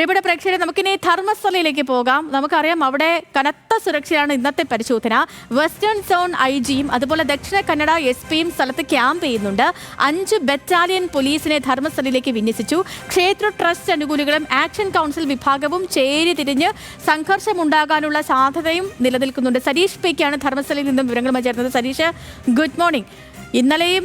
പ്രിയപ്പെട്ട പ്രേക്ഷകരെ, നമുക്കിനി ധർമ്മസ്ഥലയിലേക്ക് പോകാം. നമുക്കറിയാം അവിടെ കനത്ത സുരക്ഷയാണ് ഇന്നത്തെ പരിശോധന. വെസ്റ്റേൺ സോൺ IG-യും അതുപോലെ ദക്ഷിണ കന്നഡ SP-യും സ്ഥലത്ത് ക്യാമ്പ് ചെയ്യുന്നുണ്ട്. 5 ബറ്റാലിയൻ പോലീസിനെ ധർമ്മസ്ഥലയിലേക്ക് വിന്യസിച്ചു. ക്ഷേത്ര ട്രസ്റ്റ് അനുകൂലികളും ആക്ഷൻ കൗൺസിൽ വിഭാഗവും ചേരി തിരിഞ്ഞ് സംഘർഷമുണ്ടാകാനുള്ള സാധ്യതയും നിലനിൽക്കുന്നുണ്ട്. സരീഷ് പേക്കാണ് ധർമ്മസ്ഥലയിൽ നിന്നും വിവരങ്ങളുമായി ചേർന്നത്. Sareesh, good morning. ഇന്നലെയും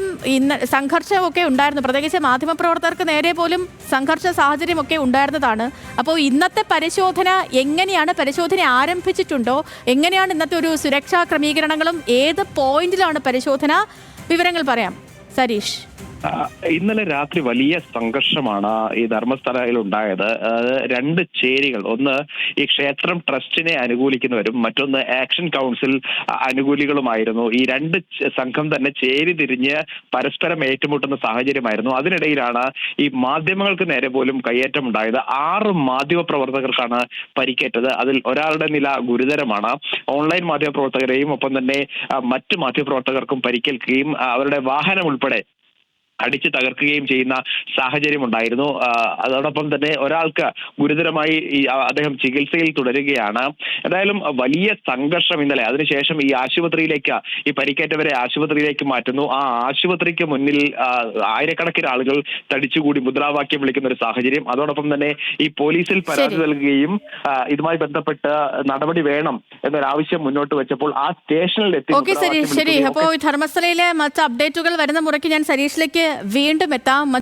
സംഘർഷമൊക്കെ ഉണ്ടായിരുന്നു, പ്രത്യേകിച്ച് മാധ്യമപ്രവർത്തകർക്ക് നേരെ പോലും സംഘർഷ സാഹചര്യമൊക്കെ ഉണ്ടായിരുന്നതാണ്. അപ്പോൾ ഇന്നത്തെ പരിശോധന എങ്ങനെയാണ്? പരിശോധന ആരംഭിച്ചിട്ടുണ്ടോ? എങ്ങനെയാണ് ഇന്നത്തെ ഒരു സുരക്ഷാ ക്രമീകരണങ്ങളും ഏത് പോയിന്റിലാണ് പരിശോധന? വിവരങ്ങൾ പറയാം സരീഷ്. ഇന്നലെ രാത്രി വലിയ സംഘർഷമാണ് ഈ ധർമ്മസ്ഥലയിൽ ഉണ്ടായത്. 2 ചേരികൾ, ഒന്ന് ഈ ക്ഷേത്രം ട്രസ്റ്റിനെ അനുകൂലിക്കുന്നവരും മറ്റൊന്ന് ആക്ഷൻ കൗൺസിൽ അനുകൂലികളുമായിരുന്നു. ഈ 2 സംഘം തന്നെ ചേരി തിരിഞ്ഞ് പരസ്പരം ഏറ്റുമുട്ടുന്ന സാഹചര്യമായിരുന്നു. അതിനിടയിലാണ് ഈ മാധ്യമങ്ങൾക്ക് നേരെ പോലും കയ്യേറ്റം ഉണ്ടായത്. 6 മാധ്യമ പ്രവർത്തകർക്കാണ് പരിക്കേറ്റത്. അതിൽ ഒരാളുടെ നില ഗുരുതരമാണ്. ഓൺലൈൻ മാധ്യമ പ്രവർത്തകരെയും ഒപ്പം തന്നെ മറ്റ് മാധ്യമ പ്രവർത്തകർക്കും പരിക്കേൽക്കുകയും അവരുടെ വാഹനം ഉൾപ്പെടെ അടിച്ചു തകർക്കുകയും ചെയ്യുന്ന സാഹചര്യം ഉണ്ടായിരുന്നു. അതോടൊപ്പം തന്നെ ഒരാൾക്ക് ഗുരുതരമായി അദ്ദേഹം ചികിത്സയിൽ തുടരുകയാണ്. എന്തായാലും വലിയ സംഘർഷം ഇന്നലെ. അതിനുശേഷം ഈ ആശുപത്രിയിലേക്ക്, ഈ പരിക്കേറ്റവരെ ആശുപത്രിയിലേക്ക് മാറ്റുന്നു. ആ ആശുപത്രിക്ക് മുന്നിൽ ആയിരക്കണക്കിന് ആളുകൾ തടിച്ചുകൂടി മുദ്രാവാക്യം വിളിക്കുന്ന ഒരു സാഹചര്യം. അതോടൊപ്പം തന്നെ ഈ പോലീസിൽ പരാതി നൽകുകയും ഇതുമായി ബന്ധപ്പെട്ട് നടപടി വേണം എന്നൊരാവശ്യം മുന്നോട്ട് വെച്ചപ്പോൾ ആ സ്റ്റേഷനിൽ എത്തി. ശരി, അപ്പോൾ ധർമ്മസ്ഥലയിലെ മറ്റ് അപ്ഡേറ്റുകൾ വരുന്ന മുറയ്ക്ക് ഞാൻ സരീഷിലേക്ക് വീണ്ടും എത്താം.